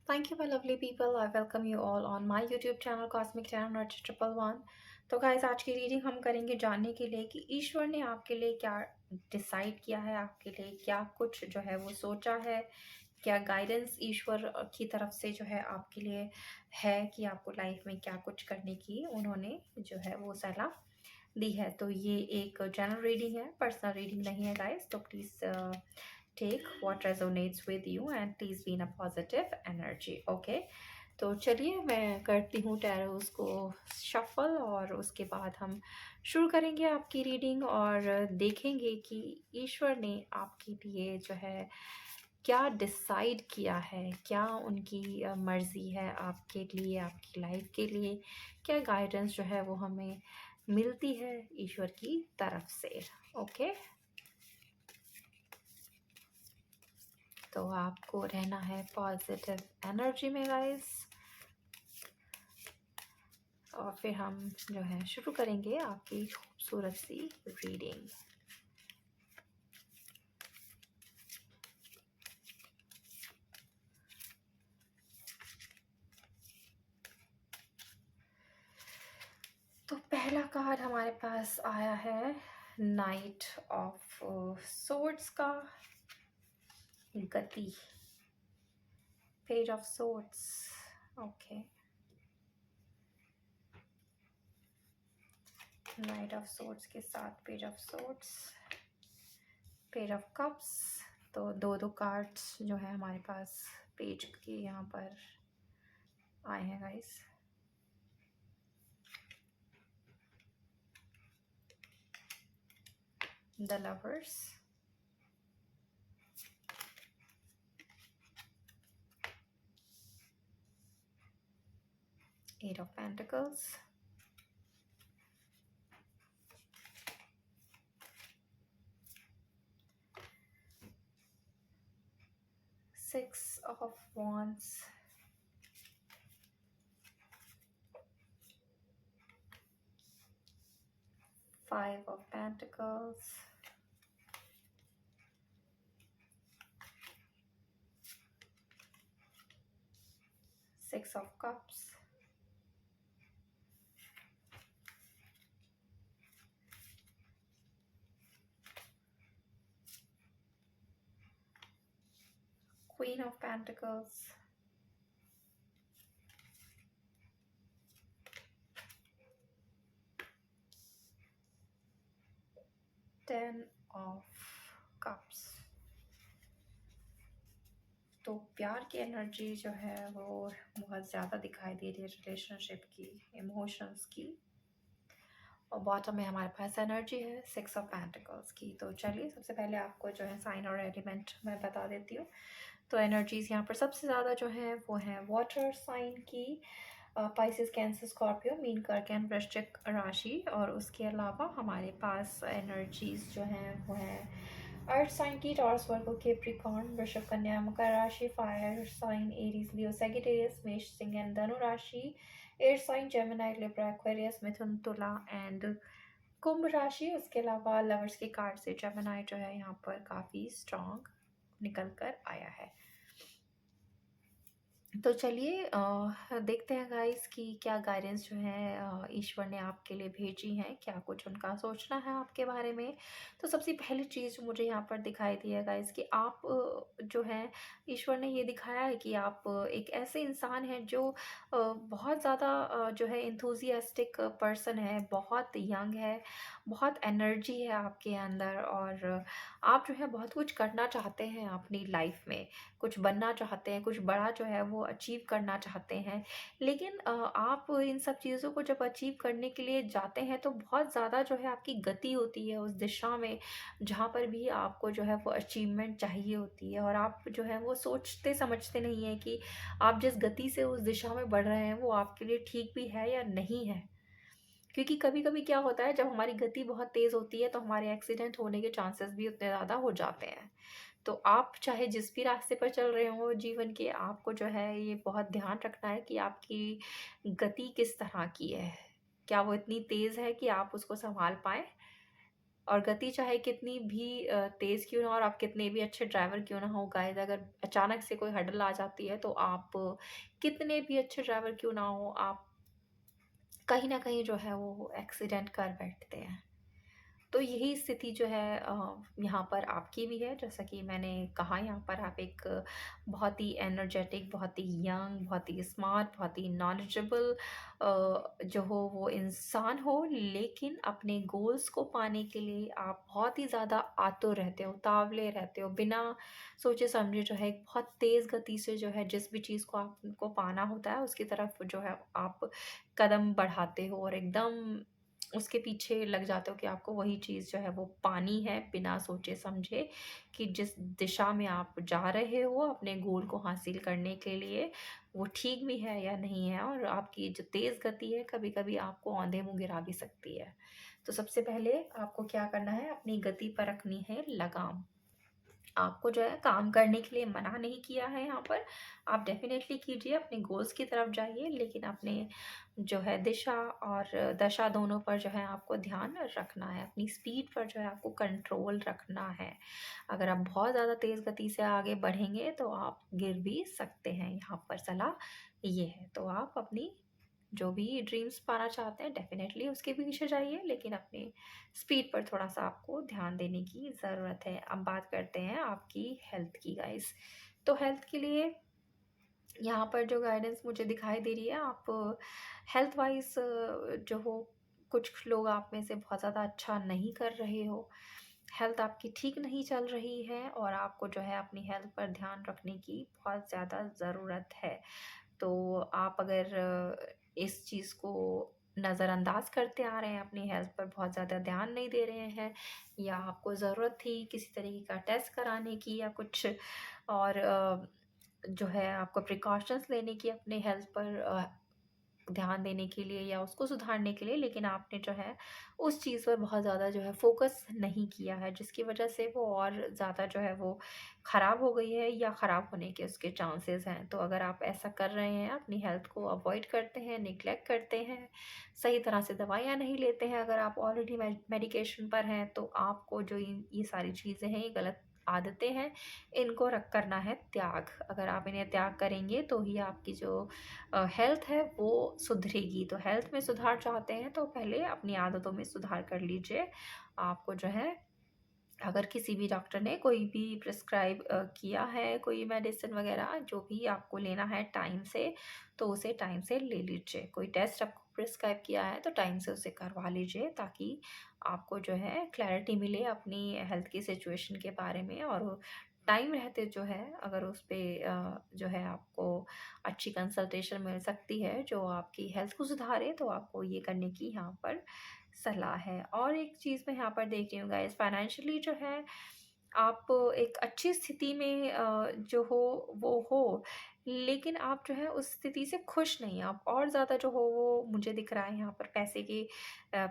Thank you, my lovely people. I welcome you all on my YouTube channel Cosmic Tarot Nurture Triple One. तो guys आज की reading हम करेंगे जानने के लिए कि ईश्वर ने आपके लिए क्या डिसाइड किया है, आपके लिए क्या कुछ जो है वो सोचा है, क्या गाइडेंस ईश्वर की तरफ से जो है आपके लिए है कि आपको लाइफ में क्या कुछ करने की उन्होंने जो है वो सलाह दी है। तो ये एक जनरल रीडिंग है, पर्सनल रीडिंग नहीं है गाइस। तो please take what resonates with you and please be in a positive energy. Okay, तो चलिए मैं करती हूँ टैरोस को शफल और उसके बाद हम शुरू करेंगे आपकी रीडिंग और देखेंगे कि ईश्वर ने आपके लिए जो है क्या डिसाइड किया है, क्या उनकी मर्ज़ी है आपके लिए, आपकी लाइफ के लिए, क्या गाइडेंस जो है वो हमें मिलती है ईश्वर की तरफ से। ओके, तो आपको रहना है पॉजिटिव एनर्जी में गाइस। और फिर हम जो है शुरू करेंगे आपकी खूबसूरत सी रीडिंग। तो पहला कार्ड हमारे पास आया है नाइट ऑफ सोर्ड्स का, गति, page of swords. Okay, night of swords के साथ page of swords, page of cups. तो दो दो कार्ड्स जो है हमारे पास पेज के यहाँ पर आए हैं guys. The Lovers, Eight of Pentacles, Six of Wands, Five of Pentacles, Six of Cups, Queen of Pentacles, Ten of Cups। तो प्यार की एनर्जी जो है वो बहुत ज़्यादा दिखाई दे रही है, रिलेशनशिप की, इमोशंस की। और बॉटम में हमारे पास एनर्जी है सिक्स ऑफ पेंटिकल्स की। तो चलिए सबसे पहले आपको जो है साइन और एलिमेंट मैं बता देती हूँ। तो एनर्जीज़ यहाँ पर सबसे ज़्यादा जो है वो है वाटर साइन की, पाइसेस, कैंसर, स्कॉर्पियो, मीन, कर्क एंड वृश्चिक राशि। और उसके अलावा हमारे पास एनर्जीज़ जो हैं वो है अर्थ साइन की, टॉरस, वर्गो, कैप्रिकॉर्न, वृषभ, कन्या, मकर राशि, fire sign Aries, Leo, Sagittarius, मेष, सिंह एंड धनु राशि, air sign Gemini, Libra, Aquarius, मिथुन, तुला एंड कुंभ राशि। उसके अलावा लवर्स के कार्ड से जेमिनी जो है यहाँ पर काफ़ी स्ट्रॉन्ग निकल कर आया है। तो चलिए देखते हैं गाइस कि क्या गाइडेंस जो है ईश्वर ने आपके लिए भेजी है, क्या कुछ उनका सोचना है आपके बारे में। तो सबसे पहली चीज़ जो मुझे यहाँ पर दिखाई दी है गाइस कि आप जो है ईश्वर ने ये दिखाया है कि आप एक ऐसे इंसान हैं जो बहुत ज़्यादा जो है इंथुजियास्टिक पर्सन है, बहुत यंग है, बहुत एनर्जी है आपके अंदर और आप जो है बहुत कुछ करना चाहते हैं अपनी लाइफ में, कुछ बनना चाहते हैं, कुछ बड़ा जो है वो अचीव करना चाहते हैं। लेकिन आप इन सब चीज़ों को जब अचीव करने के लिए जाते हैं तो बहुत ज़्यादा जो है आपकी गति होती है उस दिशा में जहाँ पर भी आपको जो है वो अचीवमेंट चाहिए होती है। और आप जो है वो सोचते समझते नहीं हैं कि आप जिस गति से उस दिशा में बढ़ रहे हैं वो आपके लिए ठीक भी है या नहीं है। क्योंकि कभी कभी क्या होता है, जब हमारी गति बहुत तेज़ होती है तो हमारे एक्सीडेंट होने के चांसेस भी उतने ज़्यादा हो जाते हैं। तो आप चाहे जिस भी रास्ते पर चल रहे हो जीवन के, आपको जो है ये बहुत ध्यान रखना है कि आपकी गति किस तरह की है। क्या वो इतनी तेज़ है कि आप उसको संभाल पाएँ? और गति चाहे कितनी भी तेज़ क्यों ना हो और आप कितने भी अच्छे ड्राइवर क्यों ना हो गाइस, अगर अचानक से कोई हडल आ जाती है तो आप कितने भी अच्छे ड्राइवर क्यों ना हो, आप कहीं न कहीं जो है वो एक्सीडेंट कर बैठते हैं। तो यही स्थिति जो है यहाँ पर आपकी भी है। जैसा कि मैंने कहा, यहाँ पर आप एक बहुत ही एनर्जेटिक, बहुत ही यंग, बहुत ही स्मार्ट, बहुत ही नॉलेजेबल जो हो वो इंसान हो, लेकिन अपने गोल्स को पाने के लिए आप बहुत ही ज़्यादा आतुर रहते हो, उतावले रहते हो, बिना सोचे समझे जो है एक बहुत तेज़ गति से जो है जिस भी चीज़ को आपको पाना होता है उसकी तरफ जो है आप कदम बढ़ाते हो और एकदम उसके पीछे लग जाते हो कि आपको वही चीज़ जो है वो पानी है, बिना सोचे समझे कि जिस दिशा में आप जा रहे हो अपने गोल को हासिल करने के लिए, वो ठीक भी है या नहीं है, और आपकी जो तेज़ गति है कभी-कभी आपको औंधे मुँह गिरा भी सकती है। तो सबसे पहले आपको क्या करना है, अपनी गति पर रखनी है लगाम। आपको जो है काम करने के लिए मना नहीं किया है यहाँ पर, आप डेफ़िनेटली कीजिए, अपने गोल्स की तरफ जाइए, लेकिन अपने जो है दिशा और दशा दोनों पर जो है आपको ध्यान रखना है। अपनी स्पीड पर जो है आपको कंट्रोल रखना है। अगर आप बहुत ज़्यादा तेज़ गति से आगे बढ़ेंगे तो आप गिर भी सकते हैं, यहाँ पर सलाह ये है। तो आप अपनी जो भी ड्रीम्स पाना चाहते हैं डेफ़िनेटली उसके पीछे जाइए, लेकिन अपनी स्पीड पर थोड़ा-सा आपको ध्यान देने की ज़रूरत है। अब बात करते हैं आपकी हेल्थ की गाइज़। तो हेल्थ के लिए यहाँ पर जो गाइडेंस मुझे दिखाई दे रही है, आप हेल्थ वाइज़ जो हो, कुछ लोग आप में से बहुत ज़्यादा अच्छा नहीं कर रहे हो। हेल्थ आपकी ठीक नहीं चल रही है और आपको जो है अपनी हेल्थ पर ध्यान रखने की बहुत ज़्यादा ज़रूरत है। तो आप अगर इस चीज़ को नज़रअंदाज करते आ रहे हैं, अपनी हेल्थ पर बहुत ज़्यादा ध्यान नहीं दे रहे हैं, या आपको ज़रूरत थी किसी तरीके का टेस्ट कराने की या कुछ और जो है आपको प्रिकॉशंस लेने की अपने हेल्थ पर ध्यान देने के लिए या उसको सुधारने के लिए, लेकिन आपने जो है उस चीज़ पर बहुत ज़्यादा जो है फ़ोकस नहीं किया है, जिसकी वजह से वो और ज़्यादा जो है वो ख़राब हो गई है या ख़राब होने के उसके चांसेस हैं। तो अगर आप ऐसा कर रहे हैं, अपनी हेल्थ को अवॉइड करते हैं, नेग्लेक्ट करते हैं, सही तरह से दवाइयाँ नहीं लेते हैं, अगर आप ऑलरेडी मेडिकेशन पर हैं, तो आपको जो ये सारी चीज़ें हैं, ये गलत आदतें हैं, इनको रख करना है त्याग। अगर आप इन्हें त्याग करेंगे तो ही आपकी जो हेल्थ है वो सुधरेगी। तो हेल्थ में सुधार चाहते हैं तो पहले अपनी आदतों में सुधार कर लीजिए। आपको जो है, अगर किसी भी डॉक्टर ने कोई भी प्रिस्क्राइब किया है, कोई मेडिसिन वगैरह जो भी आपको लेना है टाइम से, तो उसे टाइम से ले लीजिए। कोई टेस्ट आपको प्रिस्क्राइब किया है तो टाइम से उसे करवा लीजिए, ताकि आपको जो है क्लैरिटी मिले अपनी हेल्थ की सिचुएशन के बारे में, और टाइम रहते जो है अगर उस पे जो है आपको अच्छी कंसल्टेशन मिल सकती है जो आपकी हेल्थ को सुधारे, तो आपको ये करने की यहाँ पर सलाह है। और एक चीज़ मैं यहाँ पर देख रही हूँ गाइस, फाइनेंशियली जो है आप एक अच्छी स्थिति में जो हो वो हो, लेकिन आप जो है उस स्थिति से खुश नहीं हैं। आप और ज़्यादा जो हो वो मुझे दिख रहा है यहाँ पर पैसे के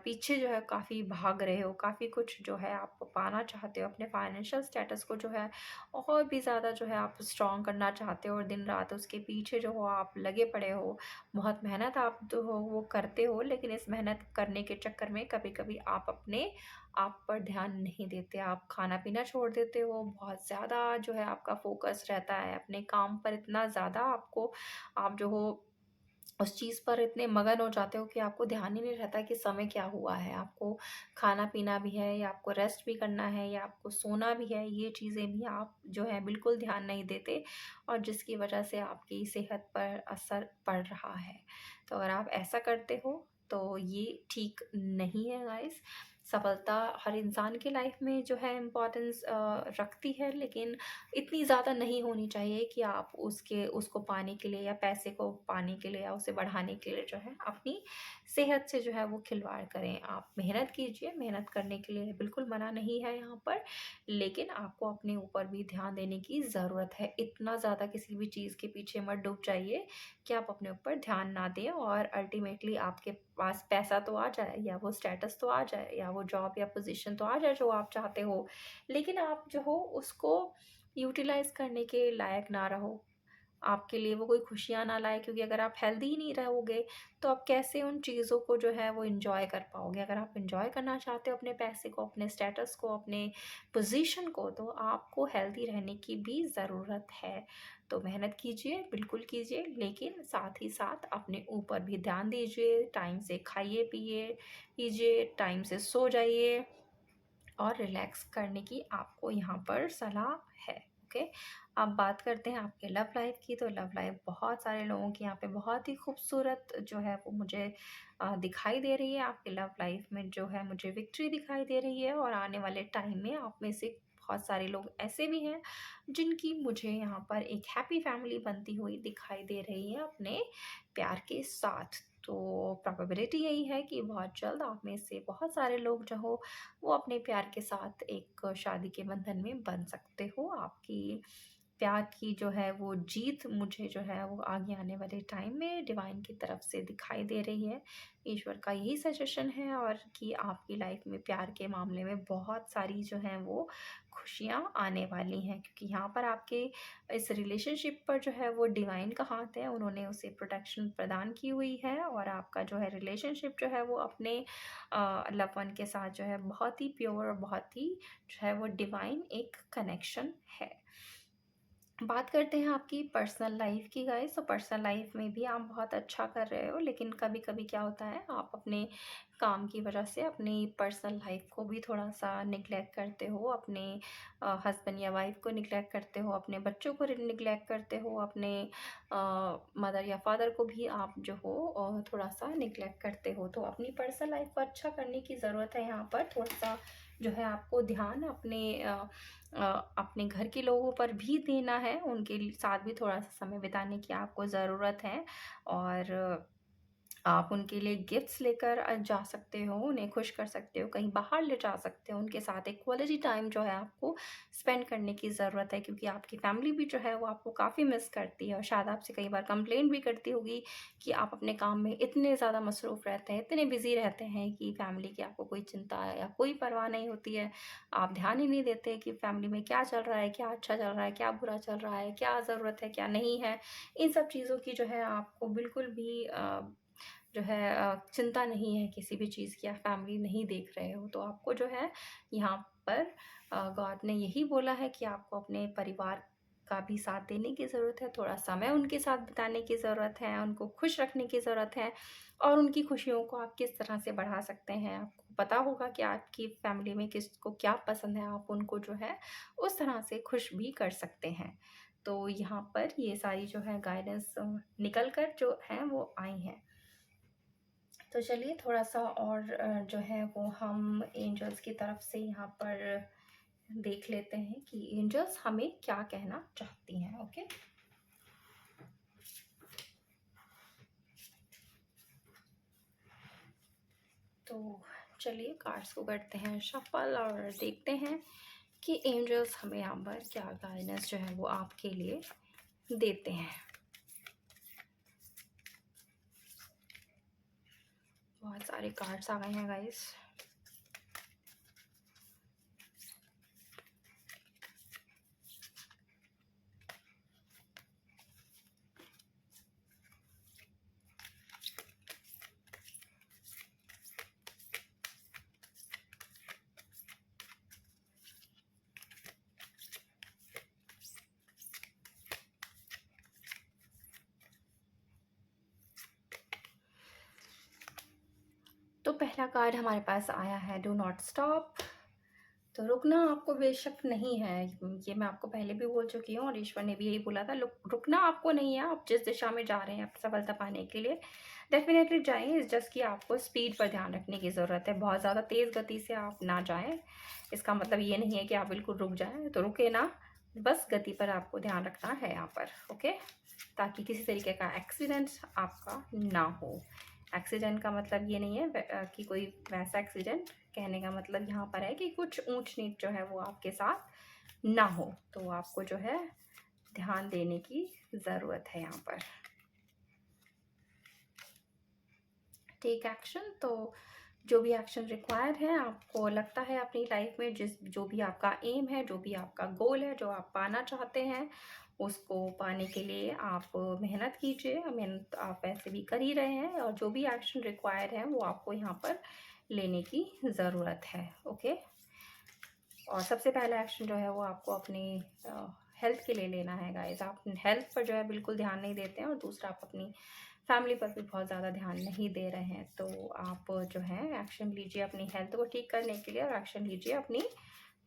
पीछे जो है काफ़ी भाग रहे हो, काफ़ी कुछ जो है आप पाना चाहते हो, अपने फाइनेंशियल स्टेटस को जो है और भी ज़्यादा जो है आप स्ट्रॉन्ग करना चाहते हो, और दिन-रात उसके पीछे जो हो आप लगे पड़े हो। बहुत मेहनत आप जो हो वो करते हो, लेकिन इस मेहनत करने के चक्कर में कभी-कभी आप अपने आप पर ध्यान नहीं देते, आप खाना-पीना छोड़ देते हो, बहुत ज़्यादा जो है आपका फ़ोकस रहता है अपने काम पर, इतना ज़्यादा आपको आप जो हो उस चीज़ पर इतने मगन हो जाते हो कि आपको ध्यान ही नहीं रहता कि समय क्या हुआ है। आपको खाना-पीना भी है या आपको रेस्ट भी करना है या आपको सोना भी है, ये चीज़ें भी आप जो है बिल्कुल ध्यान नहीं देते, और जिसकी वजह से आपकी सेहत पर असर पड़ रहा है। तो अगर आप ऐसा करते हो तो ये ठीक नहीं है गाइज़। सफलता हर इंसान की लाइफ में जो है इम्पोर्टेंस रखती है, लेकिन इतनी ज़्यादा नहीं होनी चाहिए कि आप उसको पाने के लिए या पैसे को पाने के लिए या उसे बढ़ाने के लिए जो है अपनी सेहत से जो है वो खिलवाड़ करें। आप मेहनत कीजिए, मेहनत करने के लिए बिल्कुल मना नहीं है यहाँ पर, लेकिन आपको अपने ऊपर भी ध्यान देने की ज़रूरत है। इतना ज़्यादा किसी भी चीज़ के पीछे मत डूब जाइए कि आप अपने ऊपर ध्यान ना दें और अल्टीमेटली आपके पास पैसा तो आ जाए या वो स्टेटस तो आ जाए या वो जॉब या पोज़ीशन तो आ जाए जो आप चाहते हो, लेकिन आप जो हो उसको यूटिलाइज़ करने के लायक ना रहो। आपके लिए वो कोई खुशियाँ ना लाए, क्योंकि अगर आप हेल्दी ही नहीं रहोगे तो आप कैसे उन चीज़ों को जो है वो एन्जॉय कर पाओगे। अगर आप एन्जॉय करना चाहते हो अपने पैसे को, अपने स्टेटस को, अपने पोजीशन को, तो आपको हेल्दी रहने की भी ज़रूरत है। तो मेहनत कीजिए, बिल्कुल कीजिए, लेकिन साथ ही साथ अपने ऊपर भी ध्यान दीजिए। टाइम से खाइए पिए कीजिए, टाइम से सो जाइए और रिलैक्स करने की आपको यहाँ पर सलाह है। ओके, अब बात करते हैं आपके लव लाइफ की। तो लव लाइफ बहुत सारे लोगों की यहाँ पे बहुत ही खूबसूरत जो है वो मुझे दिखाई दे रही है। आपके लव लाइफ में जो है मुझे विक्ट्री दिखाई दे रही है, और आने वाले टाइम में आप में से बहुत सारे लोग ऐसे भी हैं जिनकी मुझे यहाँ पर एक हैप्पी फैमिली बनती हुई दिखाई दे रही है अपने प्यार के साथ। तो प्रोबेबिलिटी यही है कि बहुत जल्द आप में से बहुत सारे लोग जो हो वो अपने प्यार के साथ एक शादी के बंधन में बंध सकते हो। आपकी प्यार की जो है वो जीत मुझे जो है वो आगे आने वाले टाइम में डिवाइन की तरफ से दिखाई दे रही है। ईश्वर का यही सजेशन है, और कि आपकी लाइफ में प्यार के मामले में बहुत सारी जो हैं वो खुशियाँ आने वाली हैं, क्योंकि यहाँ पर आपके इस रिलेशनशिप पर जो है वो डिवाइन का हाथ है। उन्होंने उसे प्रोटेक्शन प्रदान की हुई है, और आपका जो है रिलेशनशिप जो है वो अपने लव वन के साथ जो है बहुत ही प्योर और बहुत ही जो है वो डिवाइन एक कनेक्शन है। बात करते हैं आपकी पर्सनल लाइफ की गाइस। तो पर्सनल लाइफ में भी आप बहुत अच्छा कर रहे हो, लेकिन कभी कभी क्या होता है आप अपने काम की वजह से अपनी पर्सनल लाइफ को भी थोड़ा सा निगलेक्ट करते हो। अपने हस्बैंड या वाइफ को निगलेक्ट करते हो, अपने बच्चों को निगलेक्ट करते हो, अपने मदर या फादर को भी आप जो हो थोड़ा सा निगलेक्ट करते हो। तो अपनी पर्सनल लाइफ को अच्छा करने की ज़रूरत है। यहाँ पर थोड़ा सा जो है आपको ध्यान अपने घर के लोगों पर भी देना है, उनके साथ भी थोड़ा-सा समय बिताने की आपको ज़रूरत है। और आप उनके लिए गिफ्ट्स लेकर जा सकते हो, उन्हें खुश कर सकते हो, कहीं बाहर ले जा सकते हो, उनके साथ एक क्वालिटी टाइम जो है आपको स्पेंड करने की ज़रूरत है, क्योंकि आपकी फैमिली भी जो है वो आपको काफ़ी मिस करती है, और शायद आपसे कई बार कंप्लेंट भी करती होगी कि आप अपने काम में इतने ज़्यादा मसरूफ़ रहते हैं, इतने बिज़ी रहते हैं कि फैमिली की आपको कोई चिंता या कोई परवाह नहीं होती है। आप ध्यान ही नहीं देते कि फैमिली में क्या चल रहा है, क्या अच्छा चल रहा है, क्या बुरा चल रहा है, क्या ज़रूरत है, क्या नहीं है। इन सब चीज़ों की जो है आपको बिल्कुल भी जो है चिंता नहीं है किसी भी चीज़ की, आप फैमिली नहीं देख रहे हो। तो आपको जो है यहाँ पर गॉड ने यही बोला है कि आपको अपने परिवार का भी साथ देने की ज़रूरत है, थोड़ा समय उनके साथ बिताने की ज़रूरत है, उनको खुश रखने की ज़रूरत है, और उनकी खुशियों को आप किस तरह से बढ़ा सकते हैं। आपको पता होगा कि आपकी फैमिली में किसको क्या पसंद है, आप उनको जो है उस तरह से खुश भी कर सकते हैं। तो यहाँ पर ये सारी जो है गाइडेंस निकल कर जो हैं वो आई हैं। तो चलिए थोड़ा-सा और जो है वो हम एंजल्स की तरफ से यहाँ पर देख लेते हैं कि एंजल्स हमें क्या कहना चाहती हैं। ओके? तो चलिए कार्ड्स को करते हैं शफ़ल, और देखते हैं कि एंजल्स हमें यहाँ पर क्या गाइडेंस जो है वो आपके लिए देते हैं। बहुत सारे कार्ड्स आ गए हैं गाइस। तो पहला कार्ड हमारे पास आया है डू नॉट स्टॉप। तो रुकना आपको बेशक नहीं है, ये मैं आपको पहले भी बोल चुकी हूँ, और ईश्वर ने भी यही बोला था, रुकना आपको नहीं है। आप जिस दिशा में जा रहे हैं सफलता पाने के लिए डेफिनेटली जाएं। इस जस्ट कि आपको स्पीड पर ध्यान रखने की ज़रूरत है, बहुत ज़्यादा तेज़ गति से आप ना जाएं। इसका मतलब ये नहीं है कि आप बिल्कुल रुक जाएं, तो रुके ना, बस गति पर आपको ध्यान रखना है यहाँ पर। ओके, ताकि किसी तरीके का एक्सीडेंट आपका ना हो। एक्सीडेंट का मतलब ये नहीं है कि कोई वैसा एक्सीडेंट, कहने का मतलब यहाँ पर है कि कुछ ऊंच नीच जो है वो आपके साथ ना हो। तो आपको जो है ध्यान देने की ज़रूरत है यहाँ पर। Take action. तो जो भी एक्शन रिक्वायर्ड है, आपको लगता है अपनी लाइफ में जो भी आपका एम है, जो भी आपका गोल है, जो आप पाना चाहते हैं, उसको पाने के लिए आप मेहनत कीजिए। मेहनत आप वैसे भी कर ही रहे हैं और जो भी एक्शन रिक्वायर है वो आपको यहाँ पर लेने की ज़रूरत है। ओके, और सबसे पहला एक्शन जो है वो आपको अपनी हेल्थ के लिए लेना है गाइस। आप हेल्थ पर जो है बिल्कुल ध्यान नहीं देते हैं और दूसरा आप अपनी फैमिली पर भी बहुत ज़्यादा ध्यान नहीं दे रहे हैं। तो आप जो है एक्शन लीजिए अपनी हेल्थ को ठीक करने के लिए और एक्शन लीजिए अपनी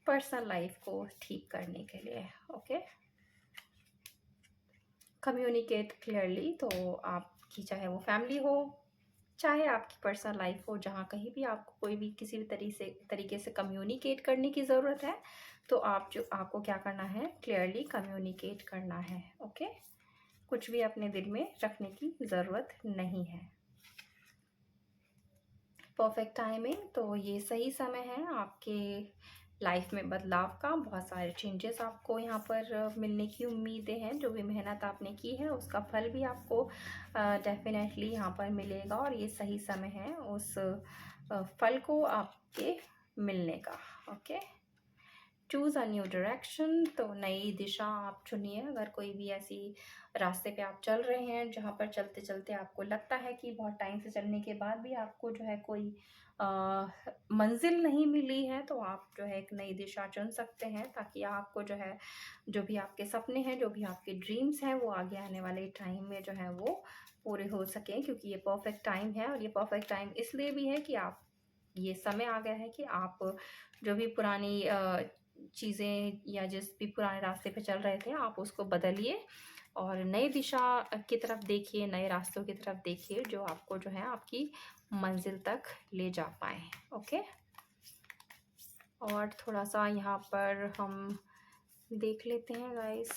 पर्सनल लाइफ को ठीक करने के लिए। Okay, communicate clearly. तो आपकी चाहे वो फैमिली हो, चाहे आपकी पर्सनल लाइफ हो, जहाँ कहीं भी आपको कोई भी किसी भी तरीके से कम्युनिकेट करने की ज़रूरत है, तो आपको क्या करना है, क्लियरली कम्युनिकेट करना है। ओके, कुछ भी अपने दिल में रखने की ज़रूरत नहीं है। परफेक्ट टाइमिंग, तो ये सही समय है आपके लाइफ में बदलाव का। बहुत सारे चेंजेस आपको यहाँ पर मिलने की उम्मीदें हैं। जो भी मेहनत आपने की है उसका फल भी आपको डेफिनेटली यहाँ पर मिलेगा और ये सही समय है उस फल को आपके मिलने का। Okay, choose a new direction, तो नई दिशा आप चुनिए। अगर कोई भी ऐसी रास्ते पे आप चल रहे हैं जहाँ पर चलते चलते आपको लगता है कि बहुत टाइम से चलने के बाद भी आपको जो है कोई मंजिल नहीं मिली है, तो आप जो है एक नई दिशा चुन सकते हैं ताकि आपको जो है जो भी आपके सपने हैं, जो भी आपके ड्रीम्स हैं, वो आगे आने वाले टाइम में जो है वो पूरे हो सकें। क्योंकि ये परफेक्ट टाइम है और ये परफेक्ट टाइम इसलिए भी है कि आप, ये समय आ गया है कि आप जो भी पुरानी चीज़ें या जिस भी पुराने रास्ते पे चल रहे थे आप उसको बदलिए और नई दिशा की तरफ देखिए, नए रास्तों की तरफ देखिए जो आपको जो है आपकी मंजिल तक ले जा पाए। ओके, और थोड़ा सा यहाँ पर हम देख लेते हैं गाइस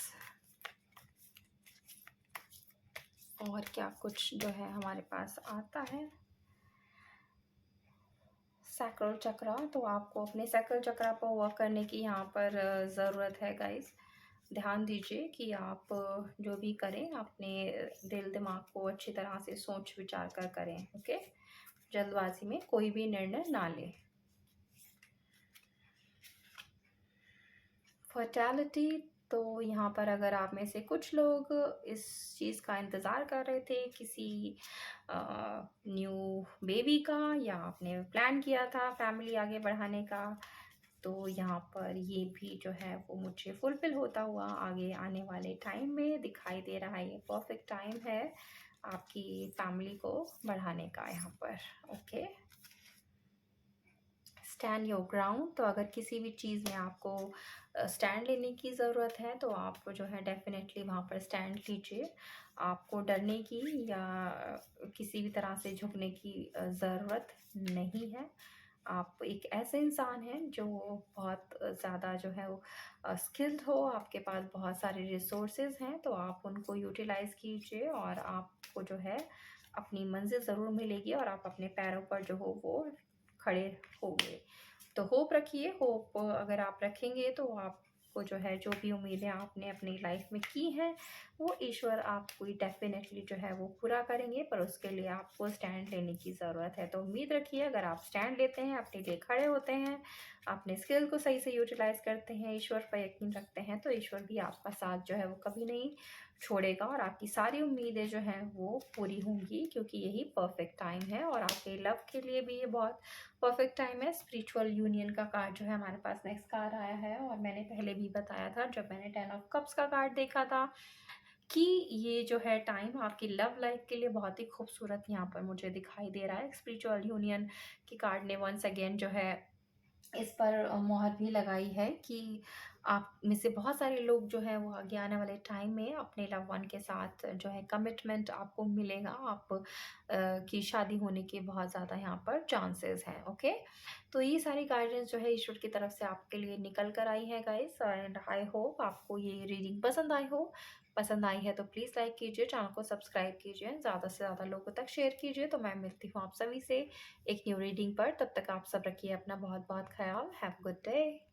और क्या कुछ जो है हमारे पास आता है। सैक्रल चक्रा, तो आपको अपने सैक्रल चक्रा पर वर्क करने की यहाँ पर ज़रूरत है गाइस। ध्यान दीजिए कि आप जो भी करें अपने दिल दिमाग को अच्छी तरह से सोच विचार कर करें। ओके, जल्दबाजी में कोई भी निर्णय ना लें। फर्टैलिटी, तो यहाँ पर अगर आप में से कुछ लोग इस चीज़ का इंतज़ार कर रहे थे किसी न्यू बेबी का, या आपने प्लान किया था फैमिली आगे बढ़ाने का, तो यहाँ पर ये भी जो है वो मुझे फुलफ़िल होता हुआ आगे आने वाले टाइम में दिखाई दे रहा है। ये परफ़ेक्ट टाइम है आपकी फैमिली को बढ़ाने का यहाँ पर। ओके, स्टैंड योर ग्राउंड, तो अगर किसी भी चीज़ में आपको स्टैंड लेने की ज़रूरत है तो आप जो है डेफ़िनेटली वहाँ पर स्टैंड लीजिए। आपको डरने की या किसी भी तरह से झुकने की ज़रूरत नहीं है। आप एक ऐसे इंसान हैं जो बहुत ज़्यादा जो है वो स्किल्ड हो, आपके पास बहुत सारे रिसोर्सेज हैं, तो आप उनको यूटिलाइज़ कीजिए और आपको जो है अपनी मंजिल ज़रूर मिलेगी और आप अपने पैरों पर जो हो वो खड़े होंगे। तो होप रखिए, होप अगर आप रखेंगे तो आपको जो है जो भी उम्मीदें आपने अपनी लाइफ में की हैं वो ईश्वर आपको डेफिनेटली जो है वो पूरा करेंगे, पर उसके लिए आपको स्टैंड लेने की ज़रूरत है। तो उम्मीद रखिए अगर आप स्टैंड लेते हैं, अपने लिए खड़े होते हैं, अपने स्किल को सही से यूटिलाइज़ करते हैं, ईश्वर पर यकीन रखते हैं, तो ईश्वर भी आपका साथ जो है वो कभी नहीं छोड़ेगा और आपकी सारी उम्मीदें जो हैं वो पूरी होंगी, क्योंकि यही परफेक्ट टाइम है। और आपके लव के लिए भी ये बहुत परफेक्ट टाइम है। स्पिरिचुअल यूनियन का कार्ड जो है हमारे पास नेक्स्ट कार्ड आया है और मैंने पहले भी बताया था जब मैंने 10 ऑफ कप्स का कार्ड देखा था कि ये जो है टाइम आपकी लव लाइफ के लिए बहुत ही खूबसूरत यहाँ पर मुझे दिखाई दे रहा है। स्पिरिचुअल यूनियन की कार्ड ने वंस अगेन जो है इस पर मोहर भी लगाई है कि आप में से बहुत सारे लोग जो हैं वो आगे आने वाले टाइम में अपने लव वन के साथ जो है कमिटमेंट आपको मिलेगा। आप की शादी होने के बहुत ज़्यादा यहाँ पर चांसेस हैं। ओके, तो ये सारी गाइडेंस जो है ईश्वर की तरफ से आपके लिए निकल कर आई है गाइस, एंड आई होप आपको ये रीडिंग पसंद आई है तो प्लीज़ लाइक कीजिए, चैनल को सब्सक्राइब कीजिए, ज़्यादा से ज़्यादा लोगों तक शेयर कीजिए। तो मैं मिलती हूँ आप सभी से एक न्यू रीडिंग पर। तब तक आप सब रखिए अपना बहुत बहुत ख्याल। Have a good day.